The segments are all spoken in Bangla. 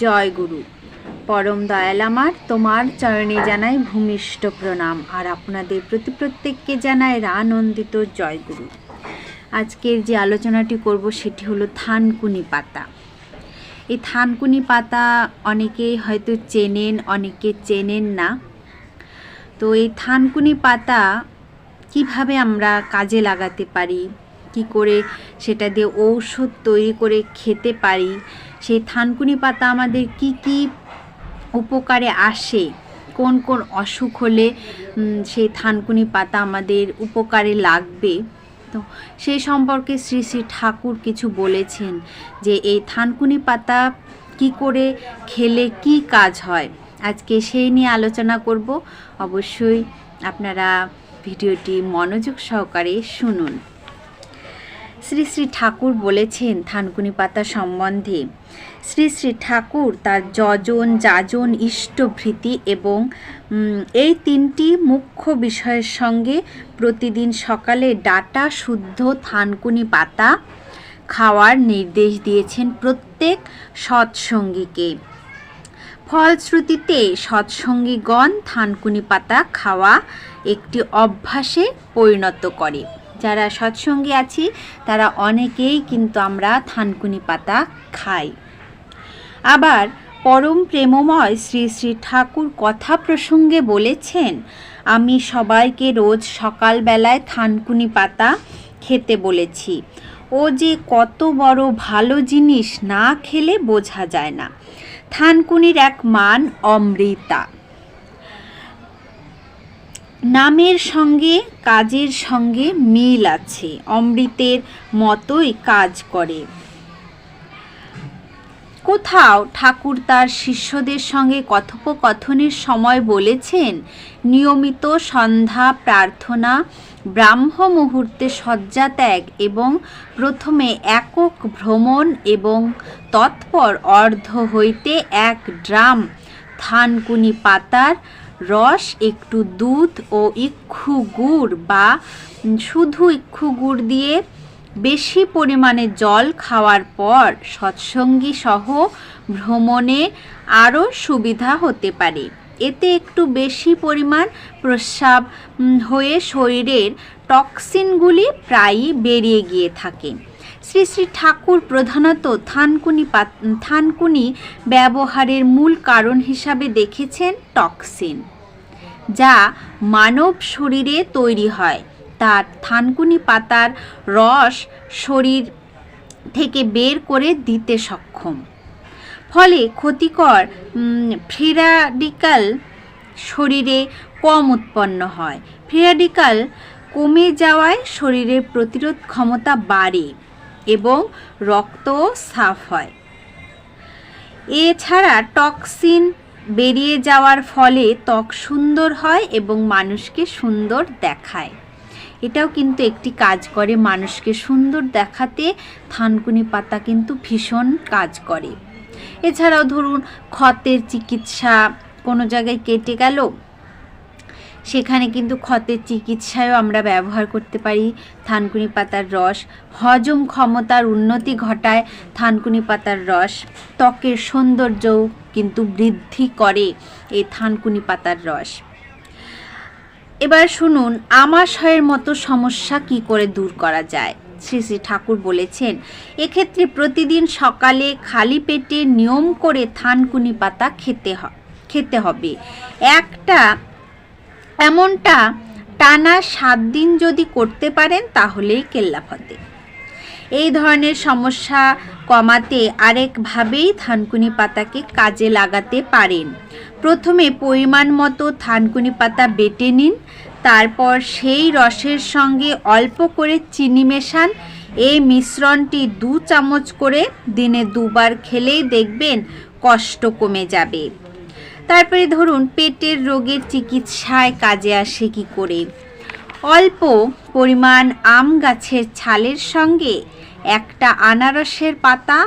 জয় গুরু। পরম দয়াল আমার, তোমার চরণে জানাই ভূমিষ্ঠ প্রণাম, আর আপনাদের প্রত্যেককে জানাই রানন্দিত জয় গুরু। আজকের যে আলোচনাটি করব সেটি হলো থানকুনি পাতা। এই থানকুনি পাতা অনেকেই হয়তো চেনেন, অনেকে চেনেন না। তো এই থানকুনি পাতা কিভাবে আমরা কাজে লাগাতে পারি, কি করে সেটা দিয়ে ঔষধ তৈরি করে খেতে পারি, সেই থানকুনি পাতা আমাদের কি কি উপকারে আসে, কোন কোন অসুখ হলে সেই থানকুনি পাতা আমাদের উপকারে লাগবে, তো সেই সম্পর্কে শ্রী শ্রী ঠাকুর কিছু বলেছেন যে এই থানকুনি পাতা কি করে খেলে কি কাজ হয়। আজকে সেই নিয়ে আলোচনা করব। অবশ্যই আপনারা ভিডিওটি মনোযোগ সহকারে শুনুন। শ্রী শ্রী ঠাকুর বলেছেন থানকুনি পাতা সম্বন্ধে, শ্রী শ্রী ঠাকুর তার যজন, যাজন, ইষ্টভৃতি এবং এই তিনটি মুখ্য বিষয়ের সঙ্গে প্রতিদিন সকালে ডাটা শুদ্ধ থানকুনি পাতা খাওয়ার নির্দেশ দিয়েছেন প্রত্যেক সৎসঙ্গীকে। ফলশ্রুতিতে সৎসঙ্গীগণ থানকুনি পাতা খাওয়া একটি অভ্যাসে পরিণত করে। যারা সৎসঙ্গী আছি তারা অনেকেই কিন্তু আমরা থানকুনি পাতা খাই। আবার পরম প্রেমময় শ্রী শ্রী ঠাকুর কথা প্রসঙ্গে বলেছেন, আমি সবাইকে রোজ সকালবেলায় থানকুনি পাতা খেতে বলেছি। ও যে কত বড় ভালো জিনিস, না খেলে বোঝা যায় না। থানকুনির এক মান অমৃতা। নামের সঙ্গে কাজের সঙ্গে মিল আছে, অমৃতের মতোই কাজ করে। কোথাও ঠাকুর তার শিষ্যদের সঙ্গে কথোপকথনের সময় বলেছেন, নিয়মিত সন্ধ্যা প্রার্থনা, ব্রাহ্ম মুহূর্তে শয্যাত্যাগ এবং প্রথমে একক ভ্রমণ এবং তৎপর অর্ধ হইতে 1 ড্রাম থানকুনি পাতার রস, একটু দুধ ও ইক্ষু গুড় বা শুধু ইক্ষু গুড় দিয়ে বেশি পরিমাণে জল খাওয়ার পর সৎসঙ্গী সহ ভ্রমণে আরও সুবিধা হতে পারে। এতে একটু বেশি পরিমাণ প্রস্রাব হয়ে শরীরের টক্সিনগুলি প্রায়ই বেরিয়ে গিয়ে থাকে। শ্রী শ্রী ঠাকুর প্রধানত থানকুনি ব্যবহারের মূল কারণ হিসাবে দেখেছেন টক্সিন, যা মানব শরীরে তৈরি হয়। তার থানকুনি পাতার রস শরীর থেকে বের করে দিতে সক্ষম। ফলে ক্ষতিকর ফ্রি র্যাডিক্যাল শরীরে কম উৎপন্ন হয়। ফ্রি র্যাডিক্যাল কমে যাওয়ায় শরীরের প্রতিরোধ ক্ষমতা বাড়ে এবং রক্ত সাফ হয়। এছাড়া টক্সিন বেরিয়ে যাওয়ার ফলে ত্বক সুন্দর হয় এবং মানুষকে সুন্দর দেখায়। এটাও কিন্তু একটি কাজ করে, মানুষকে সুন্দর দেখাতে থানকুনি পাতা কিন্তু ভীষণ কাজ করে। এছাড়াও ধরুন ক্ষতের চিকিৎসা, কোনো জায়গায় কেটে গেল, সেখানে কিন্তু ক্ষতের চিকিৎসায়ও আমরা ব্যবহার করতে পারি থানকুনি পাতার রস। হজম ক্ষমতার উন্নতি ঘটায় থানকুনি পাতার রস। ত্বকের সৌন্দর্যও কিন্তু বৃদ্ধি করে এই থানকুনি পাতার রস। এবার শুনুন আমাশয়ের মতো সমস্যা কি করে দূর করা যায়। শ্রী শ্রী ঠাকুর বলেছেন, এক্ষেত্রে প্রতিদিন সকালে খালি পেটে নিয়ম করে থানকুনি পাতা খেতে হবে। এমনটা টানা 7 দিন যদি করতে পারেন তাহলেই কেল্লাফতে। এই ধরনের সমস্যা কমাতে আরেকভাবেই থানকুনি পাতাকে কাজে লাগাতে পারেন। প্রথমে পরিমাণ মতো থানকুনি পাতা বেটে নিন, তারপর সেই রসের সঙ্গে অল্প করে চিনি মেশান। এই মিশ্রণটি 2 চামচ করে দিনে 2 বার খেলেই দেখবেন কষ্ট কমে যাবে। তারপরে ধরুন পেটের রোগের চিকিৎসায় কাজে আসে কি করে। অল্প পরিমাণ আম গাছের ছালের সঙ্গে 1টা আনারসের পাতা,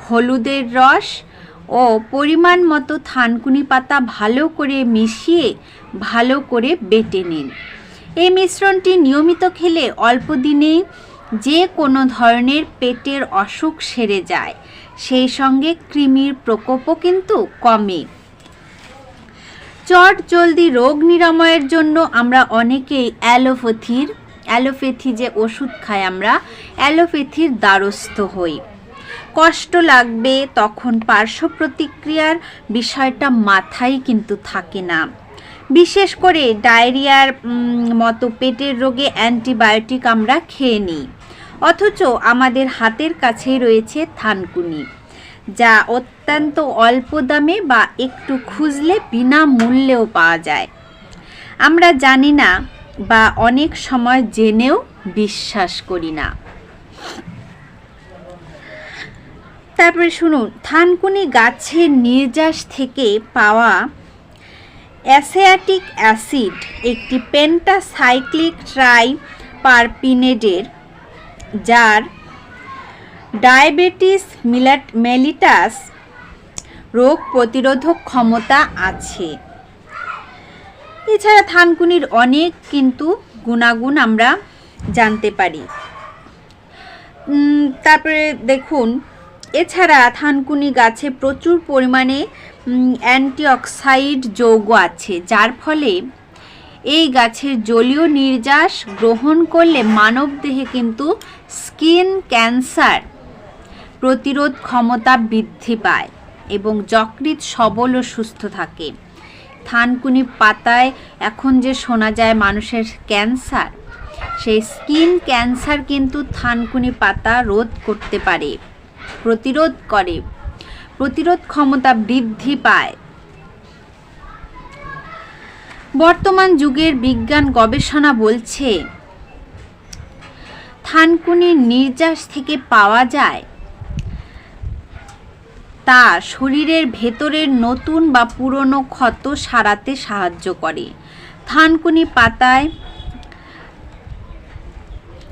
হলুদের রস ও পরিমাণ মতো থানকুনি পাতা ভালো করে মিশিয়ে ভালো করে বেটে নিন। এই মিশ্রণটি নিয়মিত খেলে অল্প দিনেই যে কোনো ধরনের পেটের অসুখ সেরে যায়। সেই সঙ্গে কৃমির প্রকোপও কিন্তু কমে। চট জলদি রোগ নিরাময়ের জন্য আমরা অনেকেই অ্যালোপ্যাথি যে ওষুধ খাই, আমরা অ্যালোপ্যাথির দ্বারস্থ হই। কষ্ট লাগবে তখন পার্শ্ব প্রতিক্রিয়ার বিষয়টা মাথায় কিন্তু থাকে না। বিশেষ করে ডায়রিয়ার মতো পেটের রোগে অ্যান্টিবায়োটিক আমরা খেয়ে নিই, অথচ আমাদের হাতের কাছেই রয়েছে থানকুনি, যা অত্যন্ত অল্প দামে বা একটু খুঁজলে বিনামূল্যেও পাওয়া যায়। আমরা জানি না বা অনেক সময় জেনেও বিশ্বাস করি না। তারপরে শুনুন, থানকুনি গাছের নির্যাস থেকে পাওয়া অ্যাসিটিক অ্যাসিড একটি পেন্টাসাইক্লিক ট্রাইপারপিনেডের, যার ডায়াবেটিস মেলিটাস রোগ প্রতিরোধক ক্ষমতা আছে। এছাড়া থানকুনির অনেক কিন্তু গুণাগুণ আমরা জানতে পারি। তারপরে দেখুন, এছাড়া থানকুনি গাছে প্রচুর পরিমাণে অ্যান্টিঅক্সাইড যৌগ আছে, যার ফলে এই গাছের জলীয় নির্যাস গ্রহণ করলে মানবদেহে কিন্তু স্কিন ক্যান্সার প্রতিরোধ ক্ষমতা বৃদ্ধি পায় এবং যকৃৎ সবল ও সুস্থ থাকে। থানকুনি পাতায় এখন যে শোনা যায় মানুষের ক্যান্সার, সেই স্কিন ক্যান্সার কিন্তু থানকুনি পাতা রোধ করতে পারে, প্রতিরোধ ক্ষমতা বৃদ্ধি পায়। বর্তমান যুগের বিজ্ঞান গবেষণা বলছে থানকুনির নির্যাস থেকে পাওয়া যায় তা শরীরের ভেতরের নতুন বা পুরনো ক্ষত সারাতে সাহায্য করে। থানকুনি পাতায়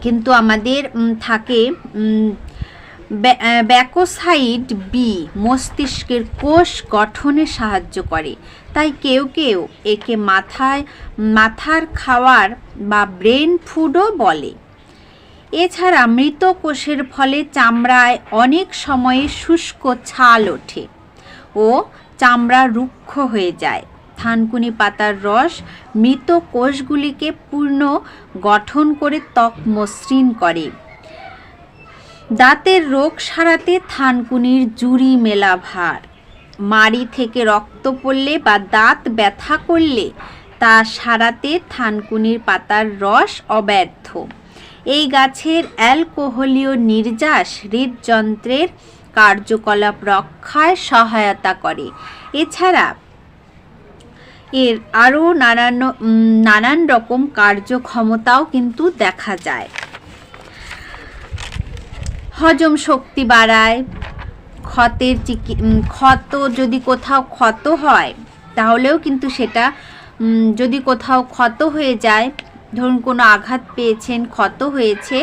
কিন্তু আমাদের থাকে ব্যাকোসাইড বি, মস্তিষ্কের কোষ গঠনে সাহায্য করে। তাই কেউ কেউ একে মাথার খাওয়ার বা ব্রেন ফুডও বলে। এছাড়া মৃত কোষের ফলে চামড়ায় অনেক সময়ে শুষ্ক ছাল ওঠে ও চামড়া রুক্ষ হয়ে যায়। থানকুনি পাতার রস মৃত কোষগুলিকে পুনঃ গঠন করে ত্বক মসৃণ করে। দাঁতের রোগ সারাতে থানকুনির জুড়ি মেলা ভার, মাড়ি থেকে রক্ত পড়লে বা দাঁত ব্যথা করলে তা সারাতে থানকুনির পাতার রস অব্যর্থ। এই গাছের অ্যালকোহলীয় নির্যাস হৃদযন্ত্রের কার্যকলাপ রক্ষায় সহায়তা করে। এছাড়া এর আরও নানান রকম কার্যক্ষমতাও কিন্তু দেখা যায়। হজম শক্তি বাড়ায়, ক্ষত যদি কোথাও ক্ষত হয় তাহলেও কিন্তু সেটা যদি কোথাও ক্ষত হয়ে যায়, ধরুন কোনো আঘাত পেয়েছেন, ক্ষত হয়েছে,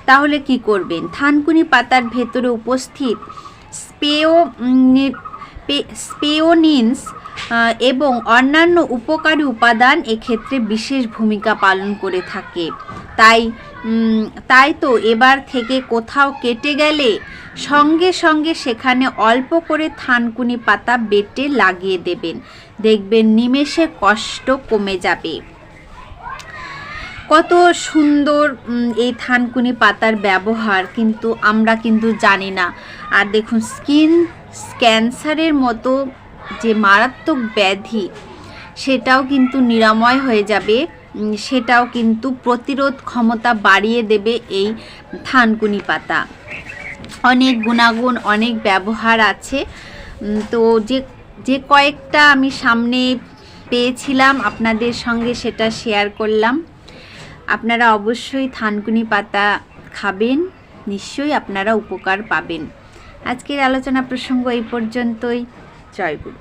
তাহলে কি করবেন? থানকুনি পাতার ভেতরে উপস্থিত স্পেওনিনস এবং অন্যান্য উপকারী উপাদান এক্ষেত্রে বিশেষ ভূমিকা পালন করে থাকে। তাই তো এবার থেকে কোথাও কেটে গেলে সঙ্গে সঙ্গে সেখানে অল্প করে থানকুনি পাতা বেটে লাগিয়ে দেবেন, দেখবেন নিমেষে কষ্ট কমে যাবে। কত সুন্দর এই থানকুনি পাতার ব্যবহার, কিন্তু আমরা কিন্তু জানি না। আর দেখুন, স্কিন ক্যান্সারের মতো যে মারাত্মক ব্যাধি, সেটাও কিন্তু নিরাময় হয়ে যাবে, সেটাও কিন্তু প্রতিরোধ ক্ষমতা বাড়িয়ে দেবে এই থানকুনি পাতা। অনেক গুণাগুণ, অনেক ব্যবহার আছে। তো যে কয়েকটা আমি সামনে পেয়েছিলাম আপনাদের সঙ্গে সেটা শেয়ার করলাম। আপনারা অবশ্যই থানকুনি পাতা খাবেন, নিশ্চয়ই আপনারা উপকার পাবেন। আজকের আলোচনা প্রসঙ্গ এই পর্যন্তই। জয় গুরু।